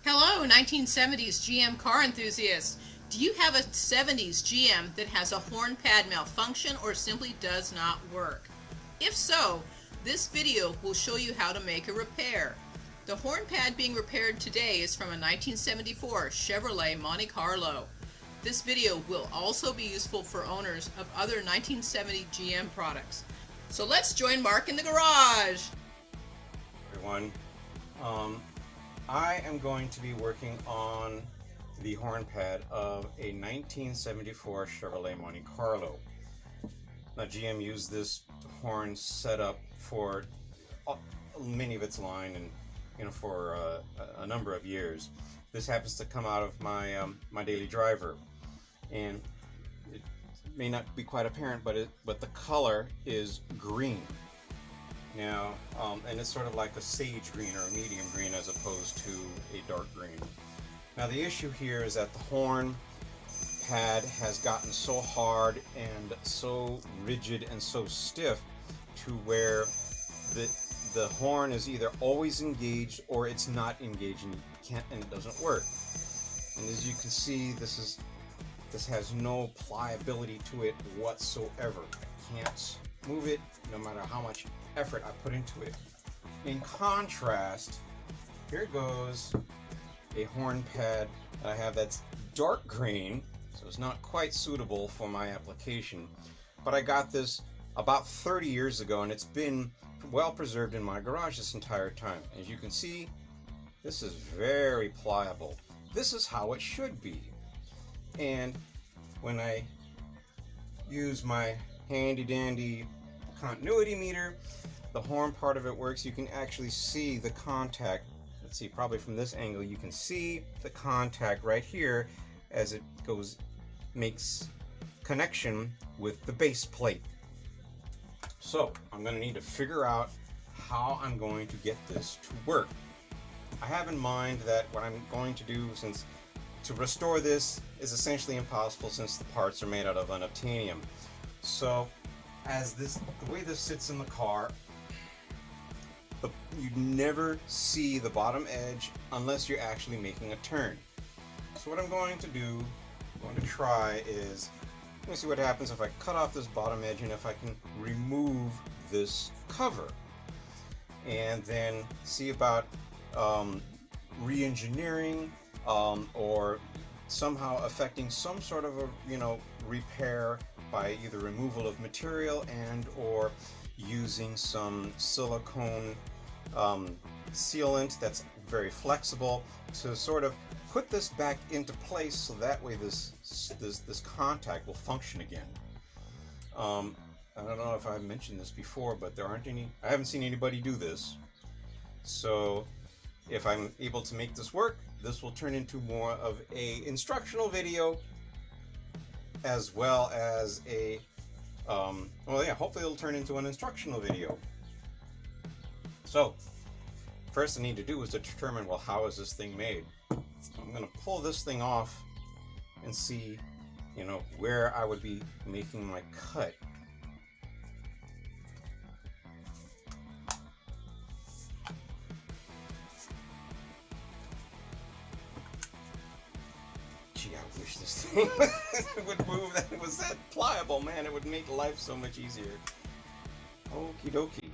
Hello, 1970s GM car enthusiasts. Do you have a 70s GM that has a horn pad malfunction or simply does not work? If so, this video will show you how to make a repair. The horn pad being repaired today is from a 1974 Chevrolet Monte Carlo. This video will also be useful for owners of other 1970 GM products. So let's join Mark in the garage. Everyone, I am going to be working on the horn pad of a 1974 Chevrolet Monte Carlo. Now, GM used this horn setup for many of its line and for a number of years. This happens to come out of my my daily driver, and it may not be quite apparent, but the color is green. Now, and it's sort of like a sage green or a medium green as opposed to a dark green. Now, the issue here is that the horn pad has gotten so hard and so rigid and so stiff to where the horn is either always engaged or it's not engaged and it doesn't work. And as you can see, this has no pliability to it whatsoever. I can't move it no matter how much effort I put into it. In contrast, here goes a horn pad that I have that's dark green, so it's not quite suitable for my application, but I got this about 30 years ago and it's been well preserved in my garage this entire time. As you can see, this is very pliable. This is how it should be. And when I use my handy dandy continuity meter, the horn part of it works. You can actually see the contact. Let's see, probably from this angle you can see the contact right here as it makes connection with the base plate. So I'm going to need to figure out how I'm going to get this to work. I have in mind that what I'm going to do, since to restore this is essentially impossible since the parts are made out of unobtainium. So the way this sits in the car, you never see the bottom edge unless you're actually making a turn. So what I'm going to try is, let me see what happens if I cut off this bottom edge and if I can remove this cover, and then see about re-engineering or somehow affecting some sort of a repair by either removal of material and or using some silicone sealant that's very flexible to sort of put this back into place so that way this contact will function again. I don't know if I've mentioned this before, but I haven't seen anybody do this. So if I'm able to make this work, this will turn into more of a instructional video as well as a hopefully it'll turn into an instructional video. So first I need to do is to determine, well, how is this thing made? So I'm going to pull this thing off and see where I would be making my cut. Gee, I wish this thing would move. That it was that pliable, man. It would make life so much easier. Okie dokie.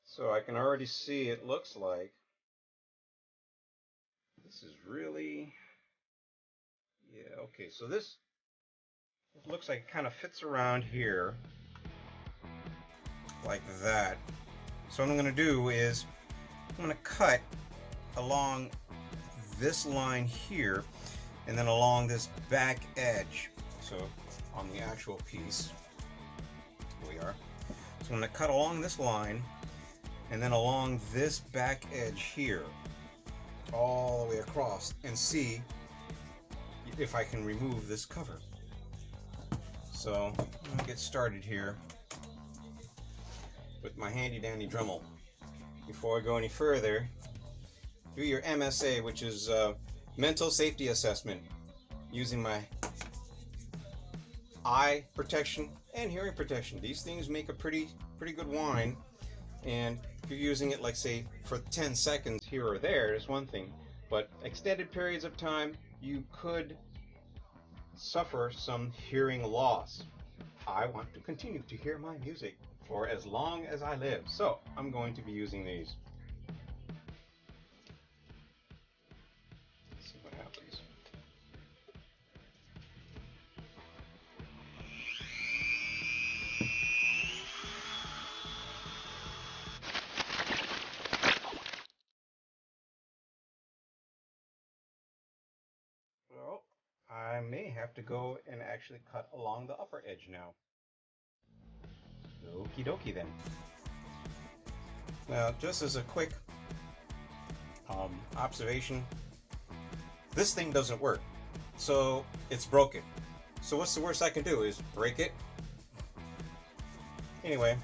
So I can already see it looks like this is really, yeah, okay, so this looks like it kind of fits around here like that. So what I'm going to do is I'm going to cut along this line here and then along this back edge. So on the actual piece, here we are. So I'm going to cut along this line and then along this back edge here, all the way across, and see if I can remove this cover. So I'm going to get started here with my handy dandy Dremel. Before I go any further, do your MSA, which is mental safety assessment, using my eye protection and hearing protection. These things make a pretty good whine, and if you're using it, like say for 10 seconds here or there, is one thing, but extended periods of time you could suffer some hearing loss. I want to continue to hear my music for as long as I live, so I'm going to be using these. Let's see what happens. So I may have to go and actually cut along the upper edge now. Okie dokie then. Now, just as a quick observation, this thing doesn't work, so it's broken. So what's the worst I can do is break it. Anyway,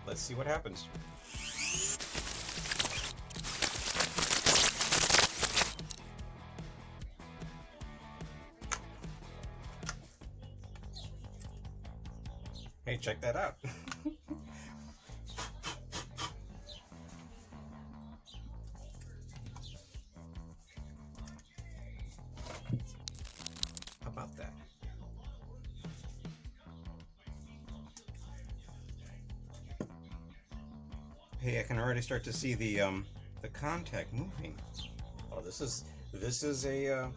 let's see what happens. Hey, check that out. How about that? Hey, I can already start to see the contact moving. Oh, this is a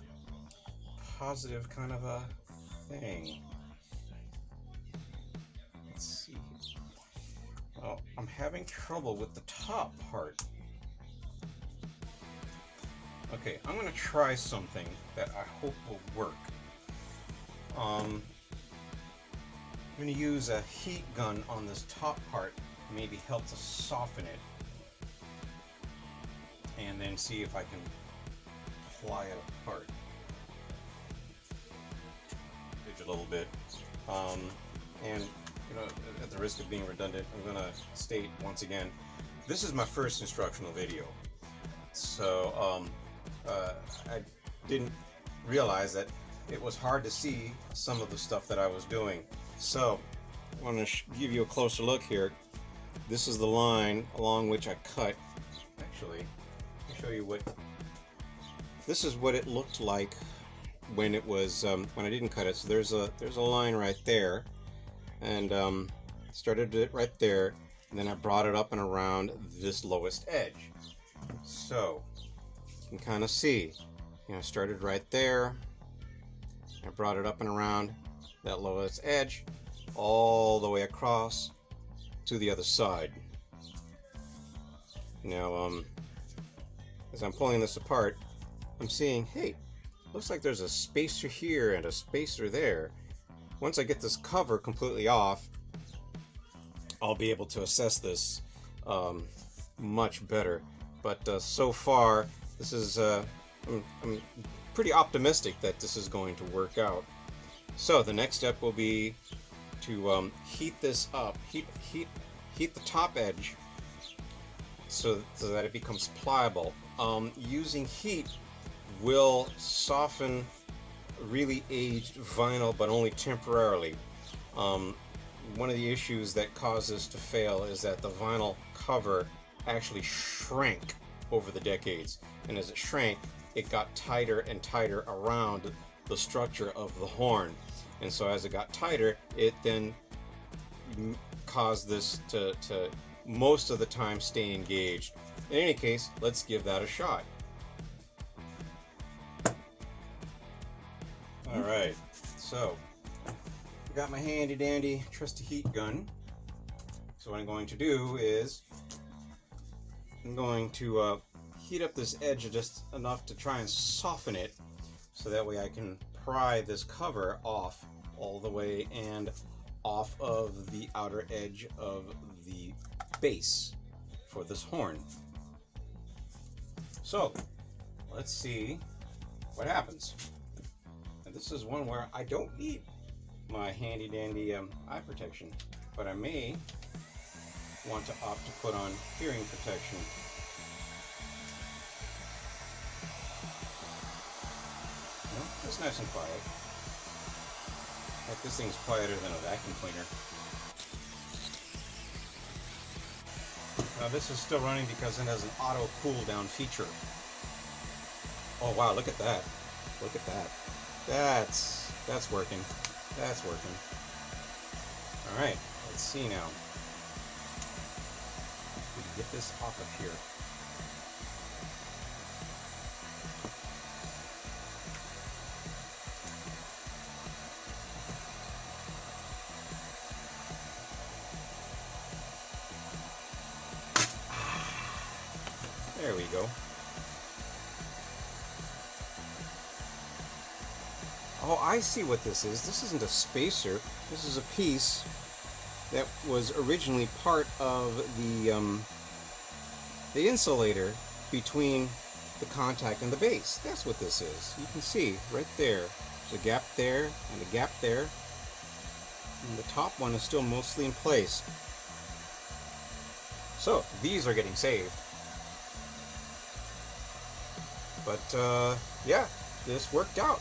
positive kind of a thing. Let's see. Well, I'm having trouble with the top part. Okay, I'm going to try something that I hope will work. I'm going to use a heat gun on this top part, maybe help to soften it, and then see if I can ply it apart. Edge a little bit. And you know, at the risk of being redundant, I'm going to state once again, this is my first instructional video. So I didn't realize that it was hard to see some of the stuff that I was doing. So I want to give you a closer look here. This is the line along which I cut. Actually, let me show you what. This is what it looked like when it was when I didn't cut it. So there's a line right there, and started it right there, and then I brought it up and around this lowest edge. So you can kind of see, you know, I started right there. I brought it up and around that lowest edge, all the way across to the other side. Now, as I'm pulling this apart, I'm seeing, hey, looks like there's a spacer here and a spacer there. Once I get this cover completely off, I'll be able to assess this much better. But so far, this is I'm pretty optimistic that this is going to work out. So the next step will be to heat this up, heat the top edge so that it becomes pliable. Using heat will soften really aged vinyl, but only temporarily. One of the issues that caused this to fail is that the vinyl cover actually shrank over the decades, and as it shrank, it got tighter and tighter around the structure of the horn, and so as it got tighter, it then caused this to most of the time stay engaged. In any case, let's give that a shot. Alright, so I got my handy dandy trusty heat gun. So what I'm going to do is I'm going to heat up this edge just enough to try and soften it, so that way I can pry this cover off all the way and off of the outer edge of the base for this horn. So let's see what happens. And this is one where I don't need my handy dandy eye protection, but I may want to opt to put on hearing protection. No, it's nice and quiet. Like, this thing's quieter than a vacuum cleaner. Now this is still running because it has an auto cool down feature. Oh wow, look at that. Look at that. That's working. That's working. Alright, let's see now. We can get this off of here. There we go. Oh, I see what this is. This isn't a spacer. This is a piece that was originally part of the insulator between the contact and the base. That's what this is. You can see right there. There's a gap there and a gap there. And the top one is still mostly in place. So these are getting saved. But yeah, this worked out.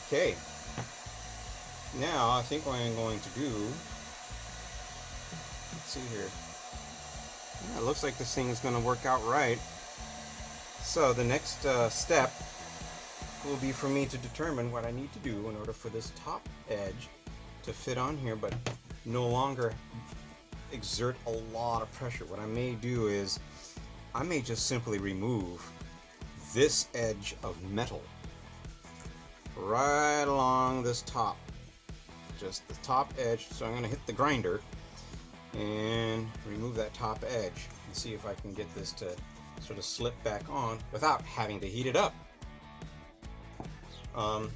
Okay. Now I think what I'm going to do, let's see here. Yeah, it looks like this thing is going to work out right. So the next step will be for me to determine what I need to do in order for this top edge to fit on here, but no longer exert a lot of pressure. What I may do is I may just simply remove this edge of metal right along this top, just the top edge. So I'm going to hit the grinder and remove that top edge and see if I can get this to sort of slip back on without having to heat it up. Well,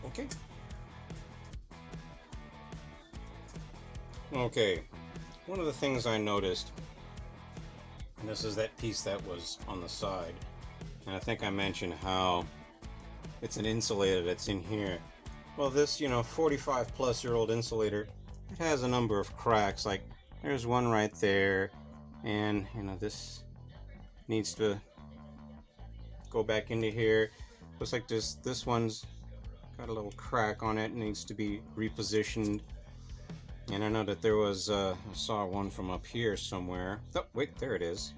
okay. Okay, one of the things I noticed, and this is that piece that was on the side, and I think I mentioned how it's an insulator that's in here. Well, this, 45 plus year old insulator, it has a number of cracks. Like there's one right there, and this needs to go back into here. Looks like this one's got a little crack on it, needs to be repositioned. And I know that there was I saw one from up here somewhere. Oh wait, there it is.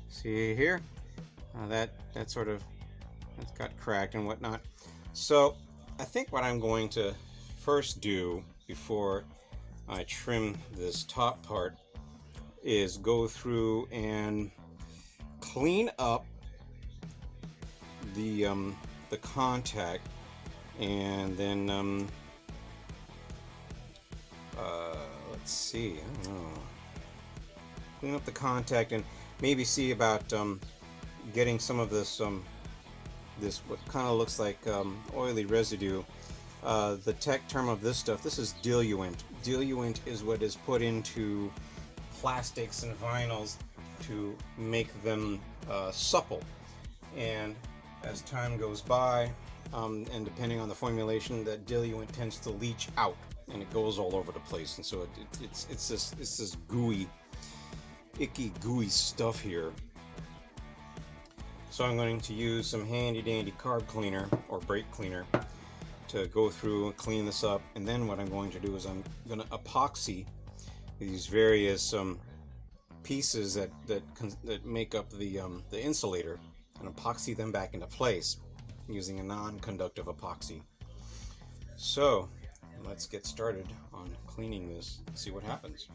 See here? That's got cracked and whatnot. So I think what I'm going to first do before I trim this top part is go through and clean up the contact, and then let's see, I don't know, clean up the contact and maybe see about getting some of this this what kind of looks like oily residue. The tech term of this stuff, this is diluent. Diluent is what is put into plastics and vinyls to make them supple, and as time goes by, and depending on the formulation, that diluent tends to leach out and it goes all over the place, and so it's this gooey, icky, gooey stuff here. So I'm going to use some handy dandy carb cleaner or brake cleaner to go through and clean this up, and then what I'm going to do is I'm going to epoxy these various pieces that make up the insulator, and epoxy them back into place using a non-conductive epoxy. So let's get started on cleaning this and see what happens.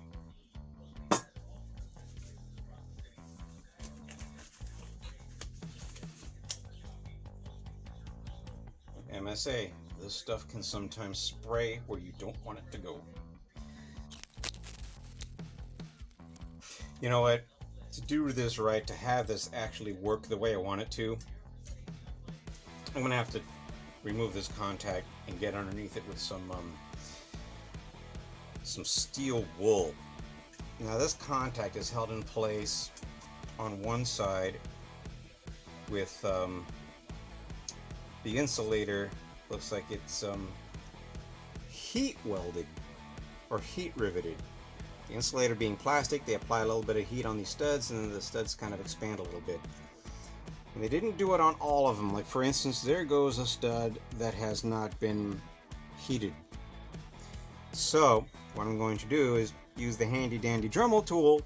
MSA, this stuff can sometimes spray where you don't want it to go. You know what? To do this right, to have this actually work the way I want it to, I'm going to have to remove this contact and get underneath it with some steel wool. Now this contact is held in place on one side with the insulator, looks like it's heat welded or heat riveted. The insulator being plastic, they apply a little bit of heat on these studs, and then the studs kind of expand a little bit. And they didn't do it on all of them. Like for instance, there goes a stud that has not been heated. So what I'm going to do is use the handy dandy Dremel tool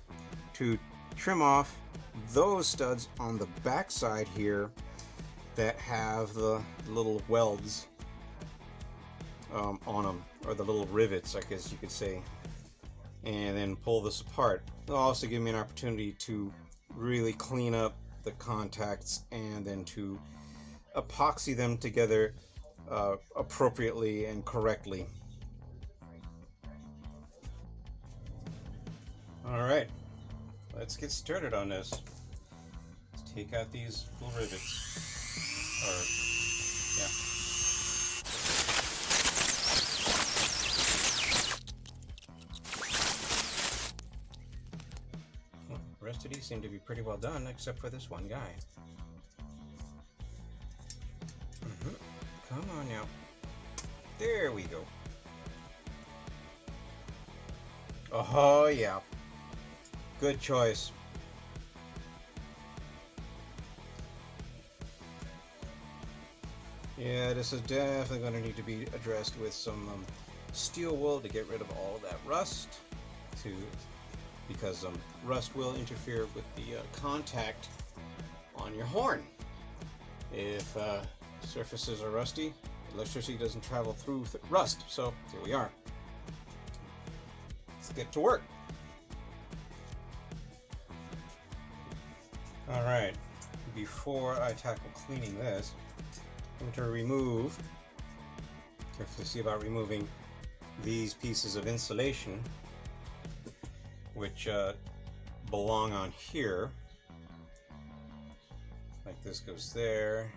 to trim off those studs on the back side here that have the little welds on them, or the little rivets, I guess you could say, and then pull this apart. It'll also give me an opportunity to really clean up the contacts and then to epoxy them together appropriately and correctly. Alright, let's get started on this. Let's take out these little rivets. Yeah. Well, the rest of these seem to be pretty well done, except for this one guy. Come on now. There we go. Oh yeah. Good choice. Yeah, this is definitely going to need to be addressed with some steel wool to get rid of all of that rust, because rust will interfere with the contact on your horn. If surfaces are rusty, electricity doesn't travel through rust. So here we are. Let's get to work. Alright, before I tackle cleaning this, I'm going to remove, carefully see about removing these pieces of insulation which belong on here. Like this goes there,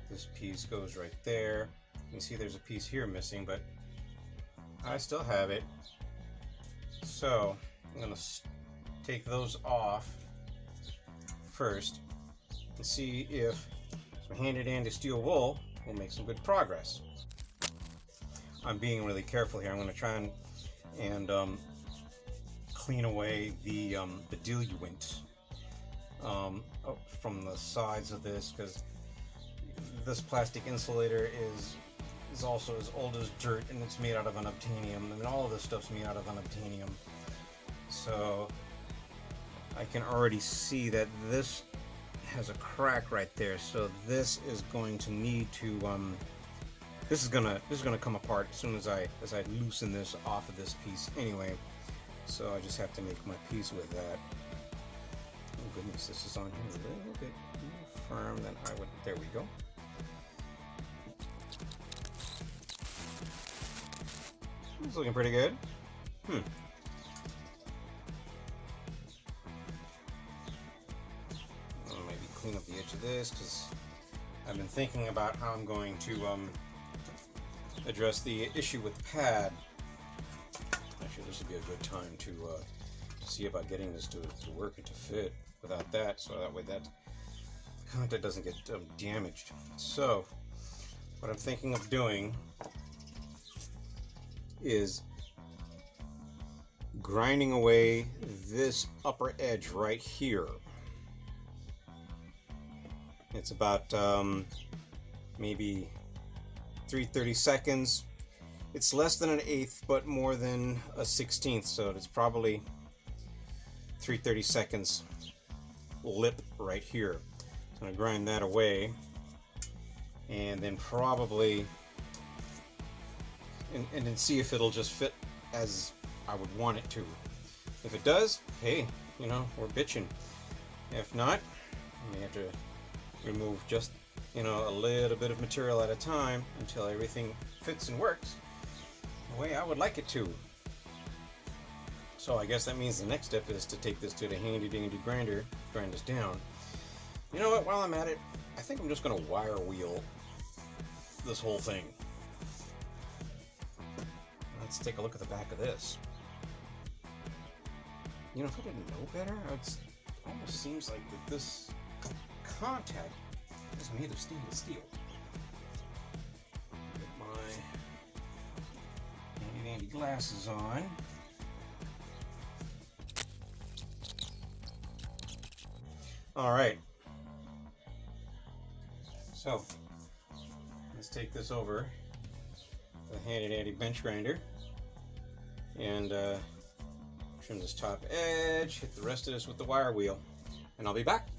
this piece goes right there. You can see there's a piece here missing, but I still have it. So I'm going to take those off first and see if some handy dandy steel wool will make some good progress. I'm being really careful here. I'm going to try and clean away the diluent from the sides of this, because this plastic insulator is also as old as dirt, and it's made out of unobtainium, and all of this stuff's made out of unobtainium. So I can already see that this has a crack right there, so this is going to need to this is gonna come apart as soon as I loosen this off of this piece anyway. So I just have to make my peace with that. Oh goodness, this is on here a little bit more firm than I would. There we go. It's looking pretty good. Maybe clean up the edge of this, because I've been thinking about how I'm going to address the issue with the pad. Actually, this would be a good time to see about getting this to work and to fit without that, so that way that contact doesn't get damaged. So what I'm thinking of doing is grinding away this upper edge right here. It's about maybe 3/32. It's less than an eighth, but more than a 16th, so it's probably 3/32 lip right here. So I'm going to grind that away, and then probably and then see if it'll just fit as I would want it to. If it does, hey, you know, we're bitching. If not, I may have to remove just, you know, a little bit of material at a time until everything fits and works the way I would like it to. So I guess that means the next step is to take this to the handy dandy grinder, grind this down. You know what, while I'm at it, I think I'm just going to wire wheel this whole thing. Let's take a look at the back of this. You know, if I didn't know better, it almost seems like that this contact is made of stainless steel. Get my handy dandy glasses on. Alright. So, let's take this over to the handy dandy bench grinder and trim this top edge, hit the rest of this with the wire wheel, and I'll be back.